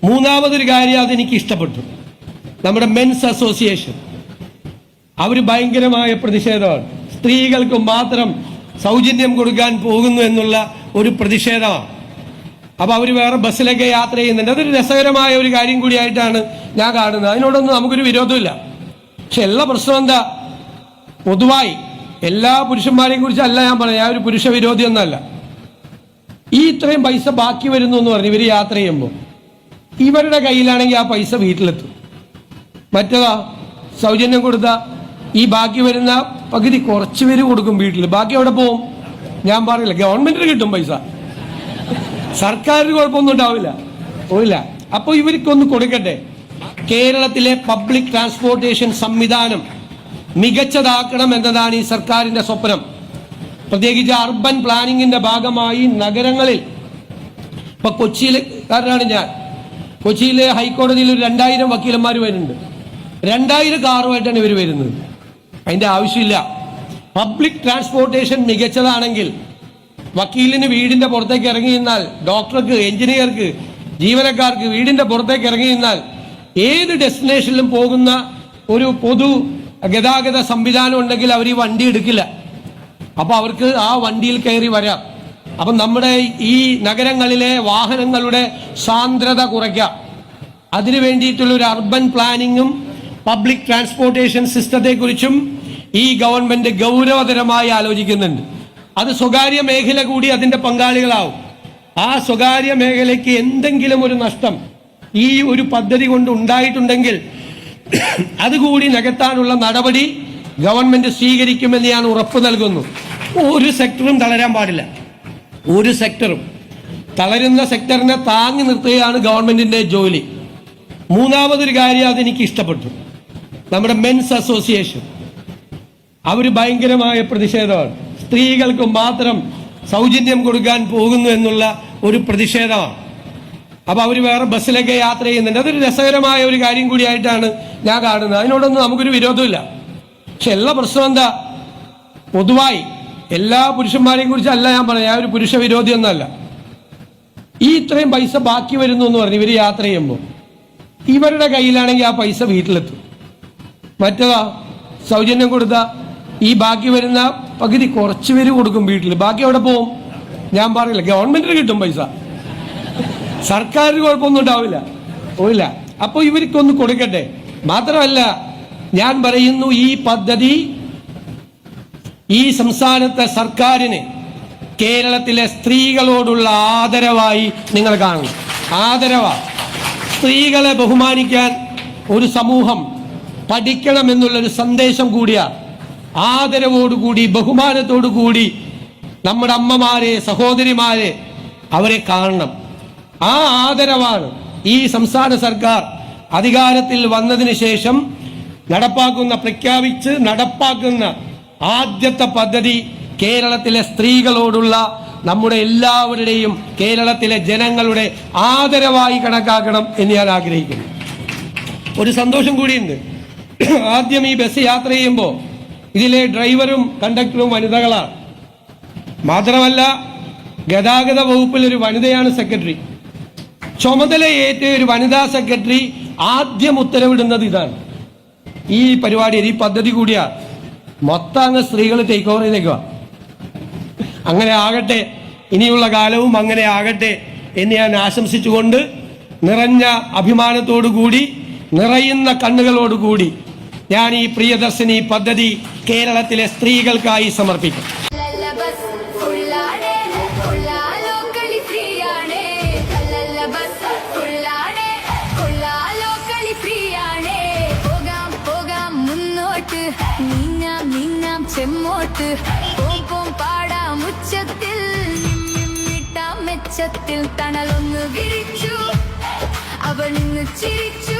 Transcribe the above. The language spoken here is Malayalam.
മൂന്നാമതൊരു കാര്യം അതെനിക്ക് ഇഷ്ടപ്പെട്ടു. നമ്മുടെ മെൻസ് അസോസിയേഷൻ അവർ ഭയങ്കരമായ പ്രതിഷേധമാണ്. സ്ത്രീകൾക്ക് മാത്രം സൗജന്യം കൊടുക്കാൻ പോകുന്നു എന്നുള്ള ഒരു പ്രതിഷേധമാണ്. അപ്പോൾ അവർ വേറെ ബസ്സിലൊക്കെ യാത്ര ചെയ്യുന്നുണ്ട്. അതൊരു രസകരമായ ഒരു കാര്യം കൂടിയായിട്ടാണ് ഞാൻ കാണുന്നത്. അതിനോടൊന്നും നമുക്കൊരു വിരോധമില്ല. പക്ഷെ എല്ലാ പ്രശ്നം എന്താ, പൊതുവായി എല്ലാ പുരുഷന്മാരെയും കുറിച്ചല്ല ഞാൻ പറഞ്ഞത്. ഞാൻ ഒരു പുരുഷ വിരോധി ഒന്നല്ല. ഈ ഇത്രയും പൈസ ബാക്കി വരുന്നു എന്ന് പറഞ്ഞു ഇവർ യാത്ര ചെയ്യുമ്പോൾ ഇവരുടെ കയ്യിലാണെങ്കിൽ ആ പൈസ വീട്ടിലെത്തും. മറ്റേതാ സൗജന്യം കൊടുത്ത ഈ ബാക്കി വരുന്ന പകുതി കുറച്ച് പേര് കൊടുക്കും വീട്ടിൽ, ബാക്കി എവിടെ പോവും? ഞാൻ പറയില്ല, ഗവൺമെന്റിന് കിട്ടും പൈസ, സർക്കാരിന് കുഴപ്പമൊന്നും ഉണ്ടാവില്ല, പോയില്ല. അപ്പോൾ ഇവർക്കൊന്ന് കൊടുക്കട്ടെ. കേരളത്തിലെ പബ്ലിക് ട്രാൻസ്പോർട്ടേഷൻ സംവിധാനം മികച്ചതാക്കണം എന്നതാണ് ഈ സർക്കാരിന്റെ സ്വപ്നം. പ്രത്യേകിച്ച് അർബൻ പ്ലാനിങ്ങിന്റെ ഭാഗമായി നഗരങ്ങളിൽ, ഇപ്പൊ കൊച്ചിയിലെക്കാരനാണ് ഞാൻ, കൊച്ചിയിലെ ഹൈക്കോടതിയിൽ ഒരു 2000 വക്കീലന്മാർ വരുന്നുണ്ട്. 2000 കാറുമായിട്ടാണ് ഇവർ വരുന്നത്. അതിന്റെ ആവശ്യമില്ല. പബ്ലിക് ട്രാൻസ്പോർട്ടേഷൻ മികച്ചതാണെങ്കിൽ വക്കീലിന് വീടിന്റെ പുറത്തേക്ക് ഇറങ്ങി നിന്നാൽ, ഡോക്ടർക്ക്, എഞ്ചിനീയർക്ക്, ജീവനക്കാർക്ക് വീടിന്റെ പുറത്തേക്ക് ഇറങ്ങി നിന്നാൽ ഏത് ഡെസ്റ്റിനേഷനിലും പോകുന്ന ഒരു പൊതു ഗതാഗത സംവിധാനം ഉണ്ടെങ്കിൽ അവർ ഈ വണ്ടി എടുക്കില്ല. അപ്പൊ അവർക്ക് ആ വണ്ടിയിൽ കയറി വരാം. അപ്പൊ നമ്മുടെ ഈ നഗരങ്ങളിലെ വാഹനങ്ങളുടെ സാന്ദ്രത കുറയ്ക്കാം. അതിനു വേണ്ടിയിട്ടുള്ള ഒരു അർബൻ പ്ലാനിങ്ങും പബ്ലിക് ട്രാൻസ്പോർട്ടേഷൻ സിസ്റ്റത്തെക്കുറിച്ചും ഈ ഗവൺമെന്റ് ഗൗരവതരമായി ആലോചിക്കുന്നുണ്ട്. അത് സ്വകാര്യ മേഖല കൂടി അതിന്റെ പങ്കാളികളാവും. ആ സ്വകാര്യ മേഖലയ്ക്ക് എന്തെങ്കിലും ഒരു നഷ്ടം ഈ ഒരു പദ്ധതി കൊണ്ട് ഉണ്ടായിട്ടുണ്ടെങ്കിൽ അതുകൂടി നികത്താനുള്ള നടപടി ഗവൺമെന്റ് സ്വീകരിക്കുമെന്ന് ഞാൻ ഉറപ്പ് നൽകുന്നു. ഒരു സെക്ടറും തളരാൻ പാടില്ല. ഒരു സെക്ടറും തളരുന്ന സെക്ടറിനെ താങ്ങി നിർത്തുകയാണ് ഗവൺമെന്റിന്റെ ജോലി. മൂന്നാമതൊരു കാര്യം അതെനിക്ക് ഇഷ്ടപ്പെട്ടു. നമ്മുടെ മെൻസ് അസോസിയേഷൻ അവർ ഭയങ്കരമായ പ്രതിഷേധമാണ്. സ്ത്രീകൾക്ക് മാത്രം സൗജന്യം കൊടുക്കാൻ പോകുന്നു എന്നുള്ള ഒരു പ്രതിഷേധമാണ്. അപ്പോൾ അവർ വേറെ ബസ്സിലൊക്കെ യാത്ര ചെയ്യുന്നുണ്ട്. അതൊരു രസകരമായ ഒരു കാര്യം കൂടിയായിട്ടാണ് ഞാൻ കാണുന്നത്. അതിനോടൊന്നും നമുക്കൊരു വിരോധമില്ല. പക്ഷെ എല്ലാ പ്രശ്നം എന്താ, പൊതുവായി എല്ലാ പുരുഷന്മാരെയും കുറിച്ചല്ല ഞാൻ പറഞ്ഞത്. ഞാൻ ഒരു പുരുഷ വിരോധി ഒന്നല്ല. ഈ ഇത്രയും പൈസ ബാക്കി വരുന്നു എന്ന് പറഞ്ഞു ഇവർ യാത്ര ചെയ്യുമ്പോൾ ഇവരുടെ കയ്യിലാണെങ്കിൽ ആ പൈസ വീട്ടിലെത്തും. മറ്റേതാ സൗജന്യം കൊടുത്ത ഈ ബാക്കി വരുന്ന പകുതി കുറച്ച് പേര് കൊടുക്കും വീട്ടിൽ, ബാക്കി എവിടെ പോവും? ഞാൻ പറയില്ല, ഗവൺമെന്റിന് കിട്ടും പൈസ, സർക്കാരിന് കുഴപ്പമൊന്നും ഉണ്ടാവില്ല, പോയില്ല. അപ്പോൾ ഇവർക്കൊന്ന് കൊടുക്കട്ടെ. മാത്രമല്ല ഞാൻ പറയുന്നു, ഈ പദ്ധതി ഈ സംസ്ഥാനത്തെ സർക്കാരിന് കേരളത്തിലെ സ്ത്രീകളോടുള്ള ആദരവായി നിങ്ങൾ കാണണം. ആദരവാ. സ്ത്രീകളെ ബഹുമാനിക്കാൻ ഒരു സമൂഹം പഠിക്കണമെന്നുള്ളൊരു സന്ദേശം കൂടിയാണ്. ആദരവോടുകൂടി, ബഹുമാനത്തോടുകൂടി നമ്മുടെ അമ്മമാരെ, സഹോദരിമാരെ അവരെ കാണണം. ആ ആദരവാണ് ഈ സംസ്ഥാന സർക്കാർ അധികാരത്തിൽ വന്നതിന് ശേഷം പ്രഖ്യാപിച്ച് നടപ്പാക്കുന്ന ആദ്യത്തെ പദ്ധതി. കേരളത്തിലെ സ്ത്രീകളോടുള്ള നമ്മുടെ എല്ലാവരുടെയും, കേരളത്തിലെ ജനങ്ങളുടെ ആദരവായി കണക്കാക്കണം എന്ന് ഞാൻ ആഗ്രഹിക്കുന്നു. ഒരു സന്തോഷം കൂടിയുണ്ട്. ആദ്യം ഈ ബസ് യാത്ര ചെയ്യുമ്പോൾ ഇതിലെ ഡ്രൈവറും കണ്ടക്ടറും വനിതകളാണ്. മാത്രമല്ല ഗതാഗത വകുപ്പിൽ ഒരു വനിതയാണ് സെക്രട്ടറി. ചുമതലയേറ്റ ഒരു വനിതാ സെക്രട്ടറി ആദ്യം ഉത്തരവിടുന്നത് ഇതാണ്. ഈ പരിപാടി, ഈ പദ്ധതി കൂടിയാണ്. മൊത്തം അങ്ങ് സ്ത്രീകൾ ടേക്ക് ഓവർ ചെയ്തേക്കുക. അങ്ങനെ ആകട്ടെ, ഇനിയുള്ള കാലവും അങ്ങനെ ആകട്ടെ എന്ന് ഞാൻ ആശംസിച്ചുകൊണ്ട് നിറഞ്ഞ അഭിമാനത്തോടുകൂടി, നിറയുന്ന കണ്ണുകളോടുകൂടി ഞാൻ ഈ പ്രിയദർശിനി പദ്ധതി കേരളത്തിലെ സ്ത്രീകൾക്കായി സമർപ്പിക്കും. ചെമ്മോട്ട് പോകും പാടാം ഉച്ചത്തിൽ, മെച്ചത്തിൽ തണലൊന്ന് വിരിച്ചു, അവൾ ഇന്ന് ചിരിച്ചു.